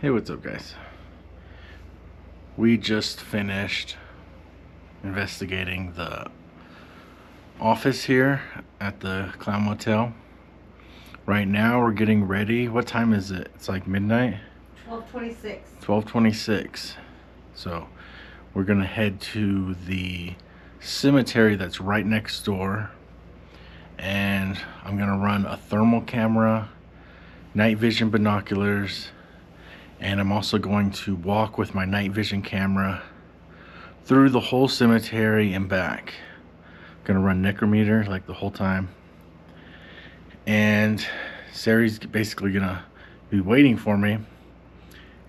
Hey, what's up, guys? We just finished investigating the office here at the Clown Motel. Right now we're getting ready. What time is it? It's like midnight? 12:26. 12:26. So we're gonna head to the cemetery that's right next door, and I'm gonna run a thermal camera, night vision binoculars, and I'm also going to walk with my night vision camera through the whole cemetery and back. I'm gonna run necrometer like the whole time, and Sari's basically gonna be waiting for me,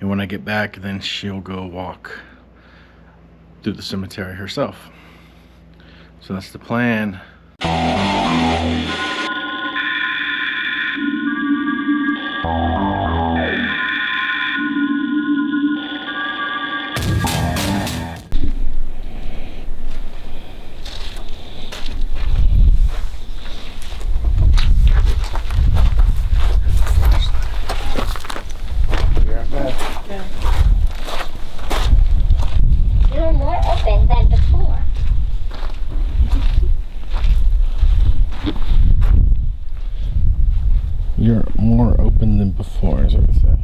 and when I get back then she'll go walk through the cemetery herself. So that's the plan. You're more open than before. You're more open than before, is what it said.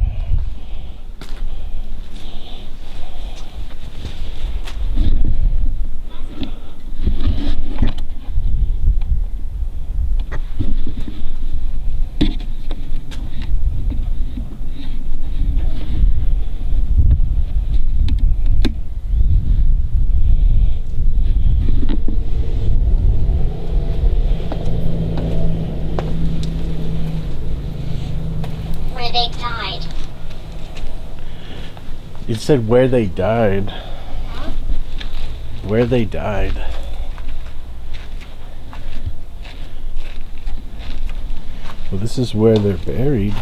Where they died. It said where they died. Huh? Where they died. Well, this is where they're buried.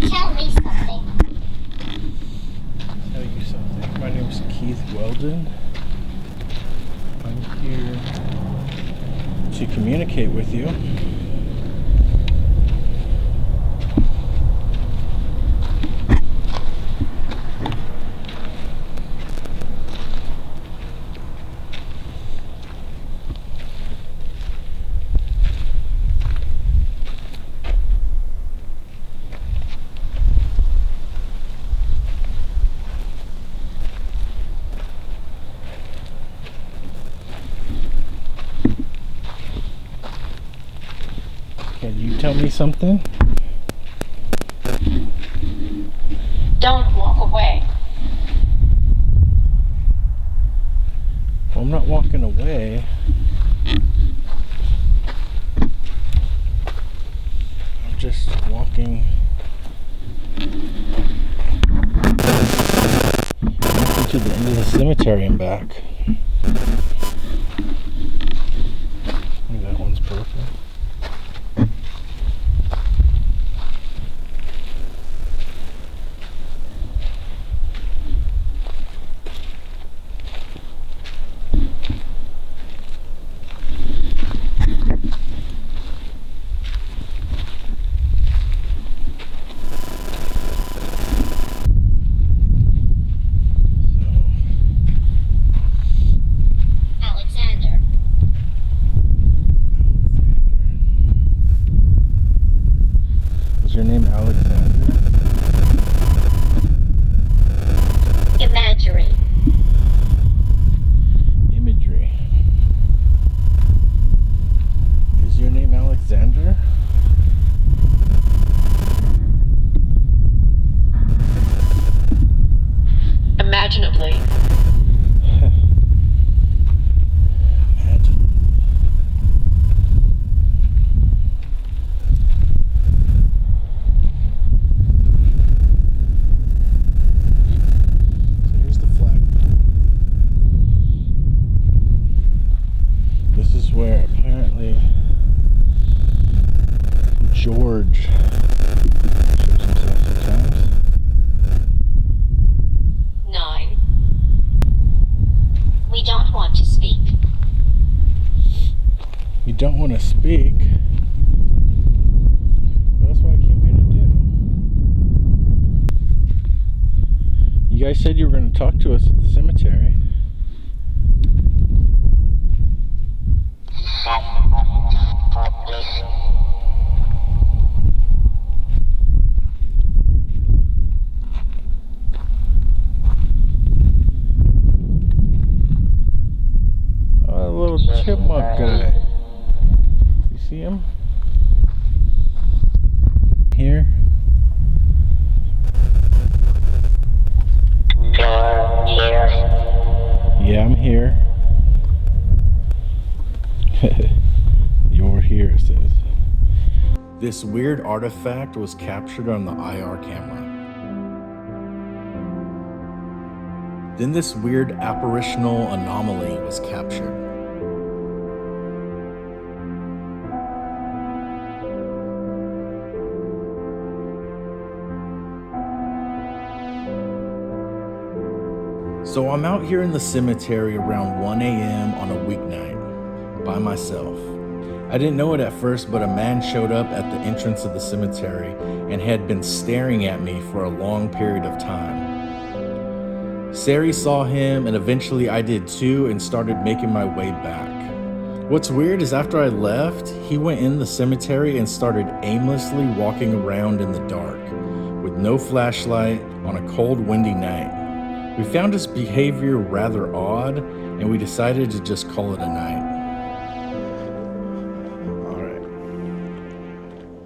Tell me something. Tell you something. My name is Keith Weldon. I'm here to communicate with you. Can you tell me something? Don't walk away. Well, I'm not walking away. I'm just walking to the end of the cemetery and back. Look, that one's perfect. to speak. Well, that's what I came here to do. You guys said you were going to talk to us at the cemetery. Oh, a little chipmunk guy. You see him? Here? You're here. Yeah, I'm here. You're here, it says. This weird artifact was captured on the IR camera. Then this weird apparitional anomaly was captured. So I'm out here in the cemetery around 1 a.m. on a weeknight, by myself. I didn't know it at first, but a man showed up at the entrance of the cemetery and had been staring at me for a long period of time. Sari saw him, and eventually I did too, and started making my way back. What's weird is after I left, he went in the cemetery and started aimlessly walking around in the dark, with no flashlight on a cold, windy night. We found his behavior rather odd, and we decided to just call it a night. Alright.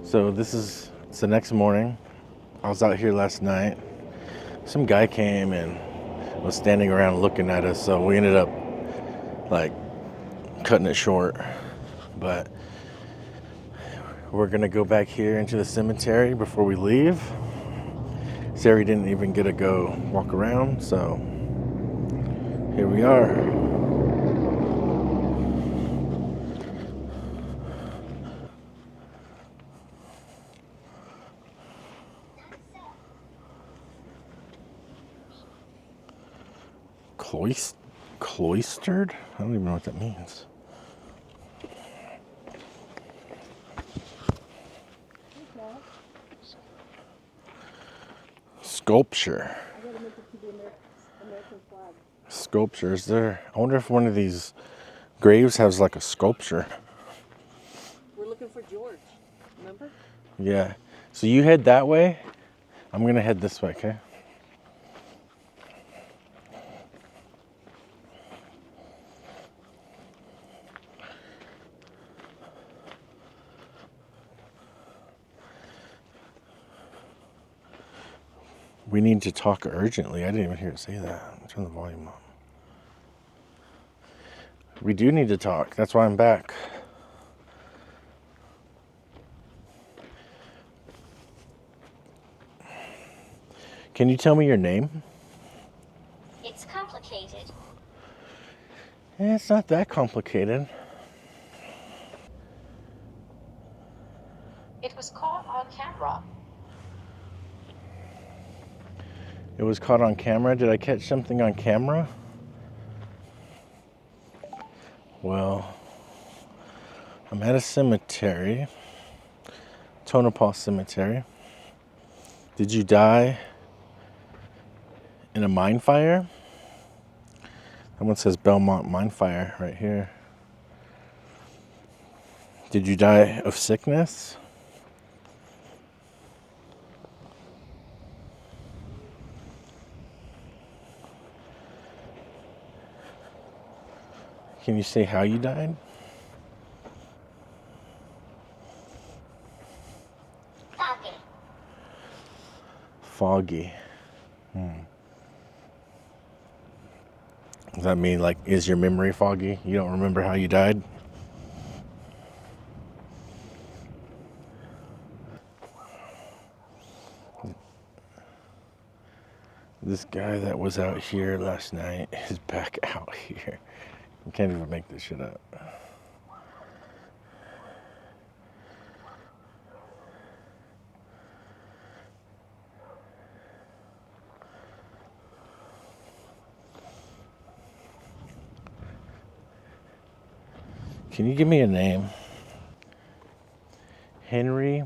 So it's the next morning. I was out here last night. Some guy came and was standing around looking at us, so we ended up like cutting it short. But we're gonna go back here into the cemetery before we leave. Sari didn't even get to go walk around, so here we are. Cloistered? I don't even know what that means. Sculpture. Sculpture. Is there? I wonder if one of these graves has like a sculpture. We're looking for George, remember? Yeah. So you head that way. I'm gonna head this way, okay? We need to talk urgently. I didn't even hear it say that. Turn the volume up. We do need to talk. That's why I'm back. Can you tell me your name? It's complicated. It's not that complicated. It was caught on camera. It was caught on camera. Did I catch something on camera? Well, I'm at a cemetery, Tonopah Cemetery. Did you die in a mine fire? That one says Belmont Mine Fire right here. Did you die of sickness? Can you say how you died? Foggy. Foggy. Does that mean, like, is your memory foggy? You don't remember how you died? This guy that was out here last night is back out here. You can't even make this shit up. Can you give me a name? Henry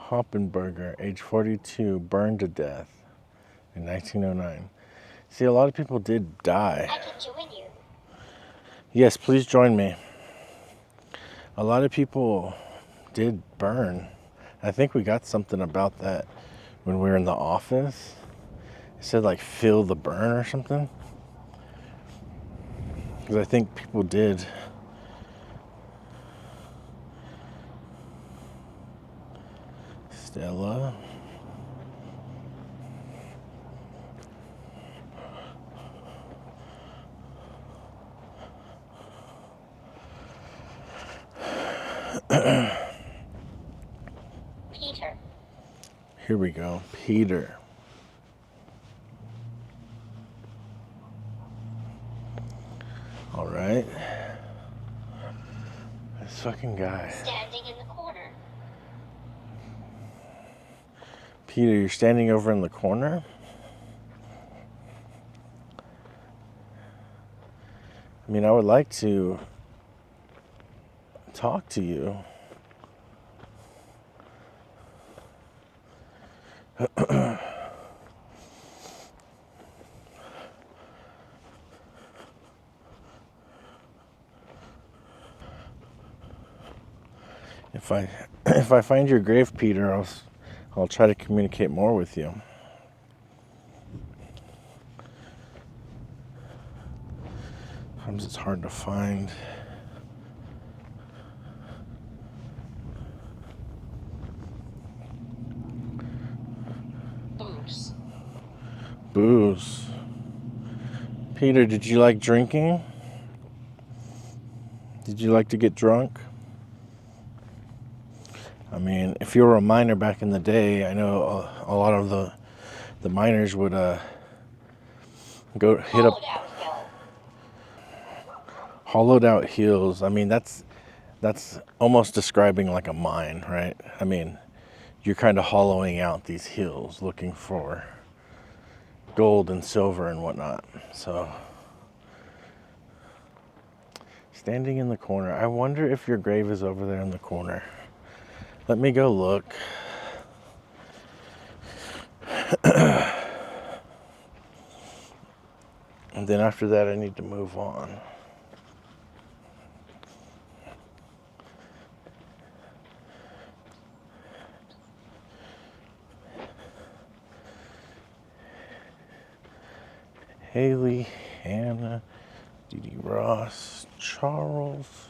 Hoppenberger, age 42, burned to death in 1909. See, a lot of people did die. I can join you. Yes, please join me. A lot of people did burn. I think we got something about that when we were in the office. It said like feel the burn or something. Because I think people did. Stella. Peter. Here we go. Peter. All right. This fucking guy. Standing in the corner. Peter, you're standing over in the corner? I mean, I would like to talk to you. If I find your grave, Peter, I'll try to communicate more with you. Sometimes it's hard to find. Booze. Booze. Peter, did you like drinking? Did you like to get drunk? I mean, if you were a miner back in the day, I know a lot of the miners would go hit up hollowed out hills. I mean, that's almost describing like a mine, right? I mean, you're kind of hollowing out these hills looking for gold and silver and whatnot. So, standing in the corner. I wonder if your grave is over there in the corner. Let me go look. And then after that, I need to move on. Haley, Hannah, Dee Dee Ross, Charles,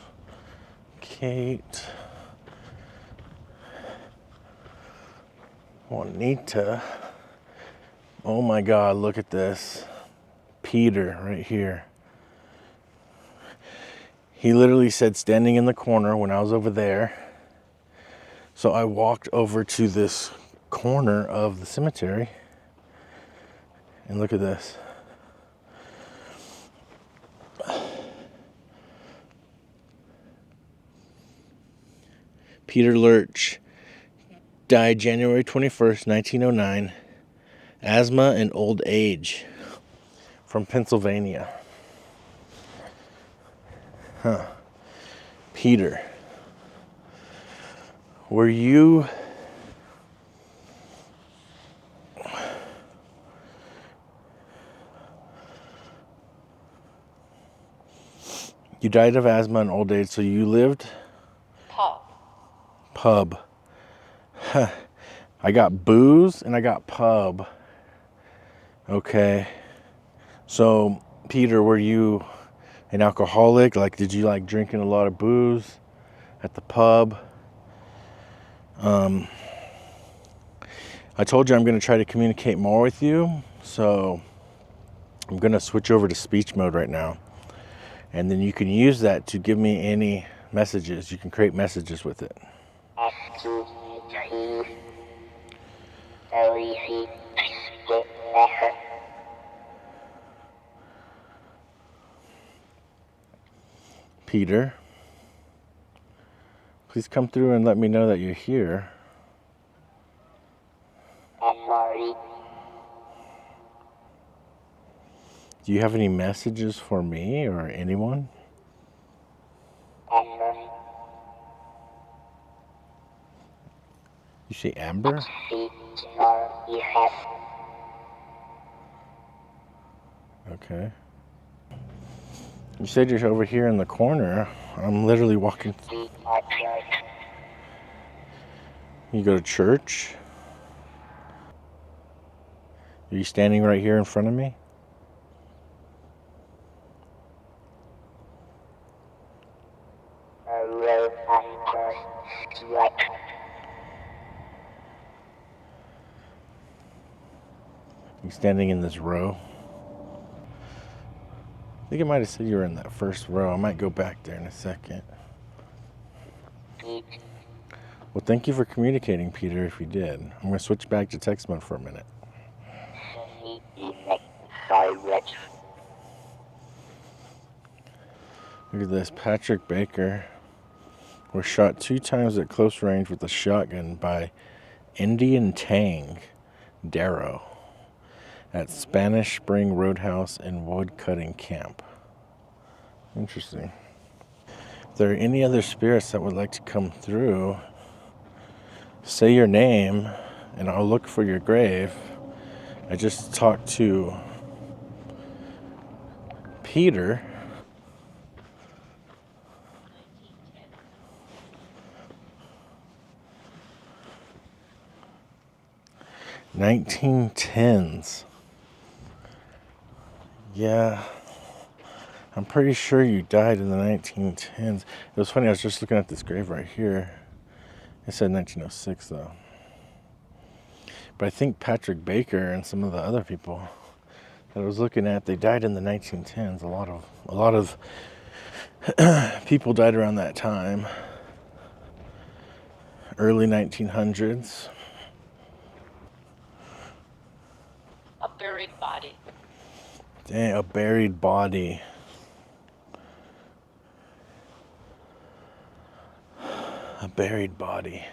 Kate, Juanita. Oh my God, look at this. Peter right here. He literally said standing in the corner when I was over there. So I walked over to this corner of the cemetery. And look at this. Peter Lurch died January 21st, 1909. Asthma and old age. From Pennsylvania. Huh. Peter. Were you... You died of asthma and old age, so you lived? Pub. Huh. I got booze and I got pub. Okay. So, Peter, were you an alcoholic? Like, did you like drinking a lot of booze at the pub? I told you I'm going to try to communicate more with you. So, I'm going to switch over to speech mode right now. And then you can use that to give me any messages. You can create messages with it. Peter, please come through and let me know that you're here. Sari. Do you have any messages for me or anyone? You say amber? See nor effect. Okay. You said you're over here in the corner. I'm literally walking. See or church. You go to church? Are you standing right here in front of me? A road after strike. You standing in this row? I think it might have said you were in that first row. I might go back there in a second. Eat. Well, thank you for communicating, Peter, if you did. I'm going to switch back to text mode for a minute. See effect. Silence. Look at this. Patrick Baker was shot 2 times at close range with a shotgun by Indian Tang Darrow at Spanish Spring Roadhouse and Wood Cutting Camp. Interesting. If there are any other spirits that would like to come through, say your name and I'll look for your grave. I just talked to Peter. (1910s). Yeah, I'm pretty sure you died in the 1910s. It was funny, I was just looking at this grave right here. It said 1906 though. But I think Patrick Baker and some of the other people that I was looking at, they died in the 1910s. A lot of people died around that time. Early 1900s. A buried body. Dang, a buried body. A buried body.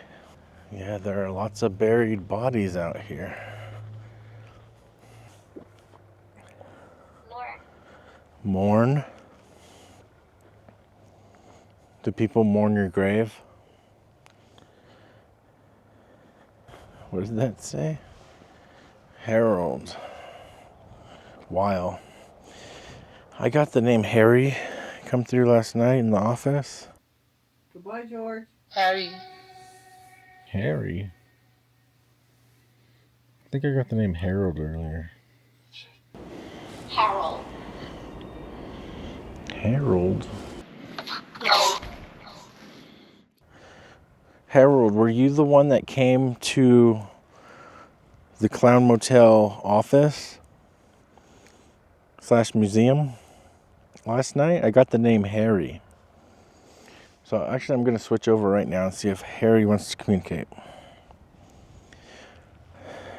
Yeah, there are lots of buried bodies out here. Lord. Mourn? Do people mourn your grave? What does that say? Harold. Wow. I got the name Harry come through last night in the office. Goodbye, George. Harry. Harry? I think I got the name Harold earlier. Harold. Harold? No. Harold, were you the one that came to the Clown Motel office / museum last night? I got the name Harry. So actually I'm going to switch over right now and see if Harry wants to communicate.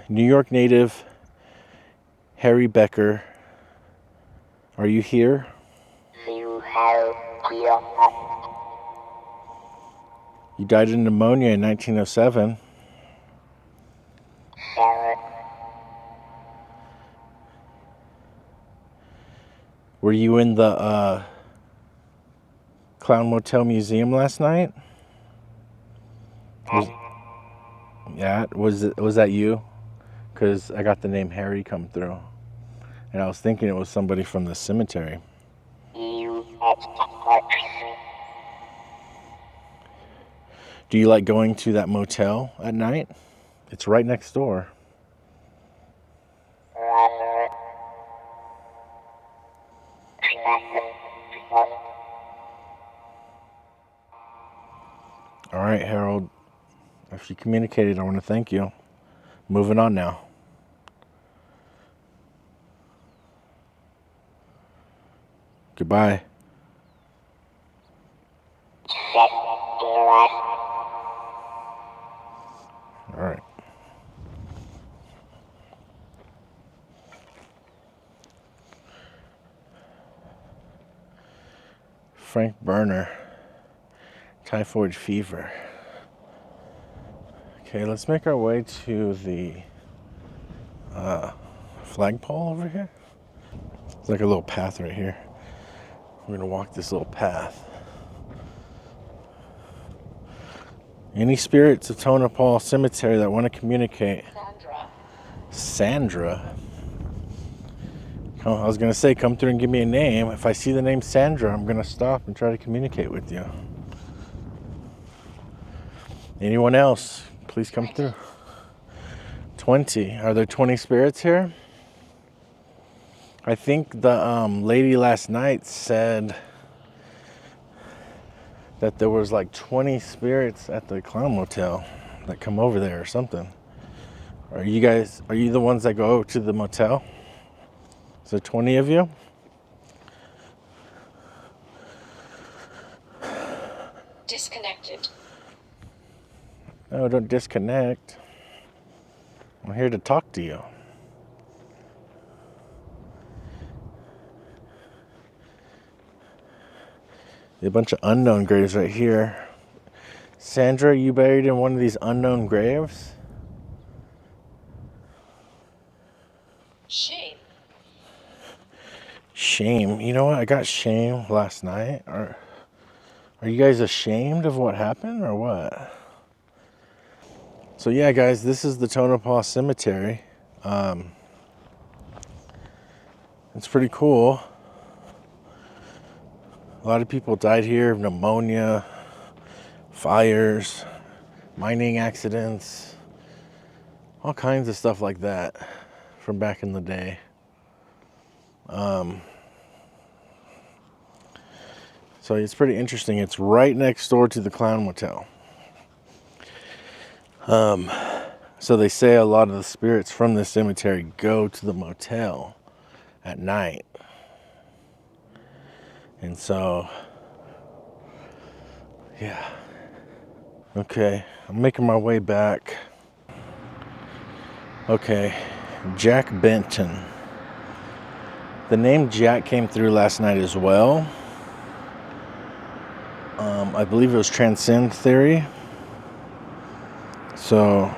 New York native Harry Becker, are you here? You have clear up. You died of pneumonia in 1907. Sarah. Were you in the Clown Motel Museum last night? Was that you? Because I got the name Harry come through. And I was thinking it was somebody from the cemetery. You have touched. Do you like going to that motel at night? It's right next door. Rather. All right, Harold. If you communicated, I want to thank you. Moving on now. Goodbye. All right. Frank Burner. Typhoid fever. Okay, let's make our way to the flagpole over here. It's like a little path right here. We're gonna walk this little path. Any spirits of Tonopah Cemetery that want to communicate? Sandra. Sandra? Oh, I was going to say, come through and give me a name. If I see the name Sandra, I'm going to stop and try to communicate with you. Anyone else? Please come through. 20. Are there 20 spirits here? I think the lady last night said that there was like 20 spirits at the Clown Motel that come over there or something. Are you the ones that go to the motel? Is there 20 of you? Disconnected. No, don't disconnect. I'm here to talk to you. A bunch of unknown graves right here. Sandra, you buried in one of these unknown graves? Shame. Shame. You know what? I got shame last night. Are you guys ashamed of what happened or what? So yeah, guys, this is the Tonopah Cemetery. It's pretty cool. A lot of people died here of pneumonia, fires, mining accidents, all kinds of stuff like that from back in the day. So it's pretty interesting. It's right next door to the Clown Motel. So they say a lot of the spirits from this cemetery go to the motel at night. And so, yeah. Okay, I'm making my way back. Okay, Jack Benton. The name Jack came through last night as well. I believe it was Transcend Theory. So,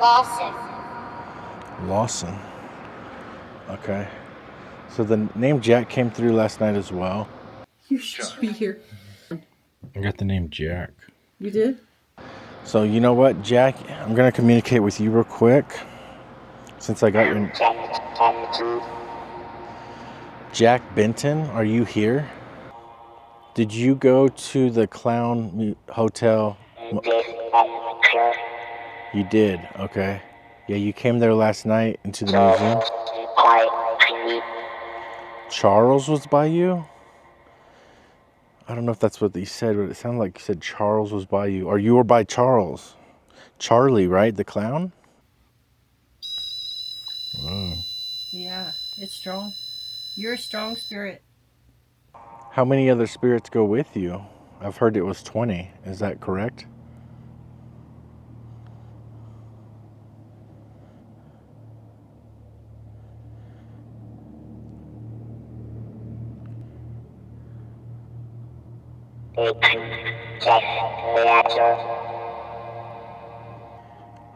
Lawson. Okay. So the name Jack came through last night as well. You should be here. I got the name Jack. You did? So you know what, Jack? I'm going to communicate with you real quick. Since I got your... Jack Benton, are you here? Did you go to the Clown Hotel? You did, okay. Yeah, you came there last night into the museum. Charles was by you? I don't know if that's what you said, but it sounded like you said Charles was by you. Or you were by Charles. Charlie, right? The clown? Whoa. Yeah, it's strong. You're a strong spirit. How many other spirits go with you? I've heard it was 20. Is that correct?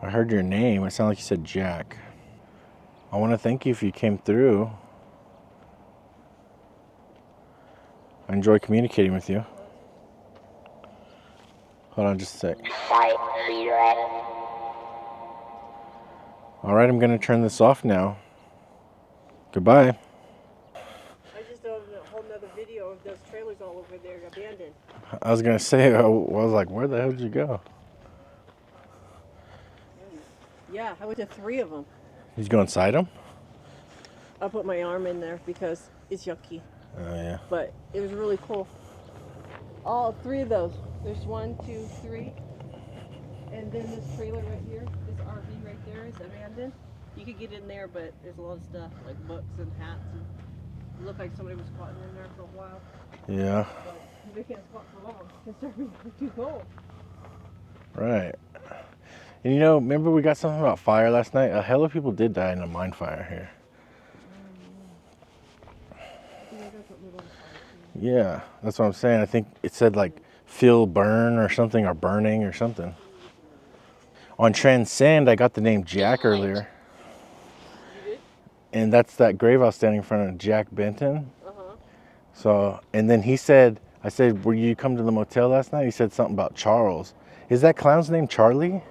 I heard your name. It sounded like you said Jack. I want to thank you if you came through. I enjoy communicating with you. Hold on just a sec. Alright, I'm going to turn this off now. Goodbye. I just did a whole nother video of those trailers all over there abandoned. I was going to say, I was like, where the hell did you go? Yeah, I went to 3 of them. Did you go inside them? I put my arm in there because it's yucky. Oh, yeah. But it was really cool. All 3 of those. There's 1, 2, 3. And then this trailer right here, this RV right there is abandoned. You could get in there, but there's a lot of stuff like books and hats. And it looked like somebody was squatting in there for a while. Yeah. But they can't squat for long. It's starting to be too cold. Right. And you know, remember we got something about fire last night? A hell of people did die in a mine fire here. Yeah, that's what I'm saying. I think it said like feel burn or something, or burning or something. On Transcend, I got the name Jack earlier. You did? And that's that grave I was standing in front of, Jack Benton. Uh-huh. So, and then he said, I said, were you come to the motel last night? He said something about Charles. Is that clown's name Charlie?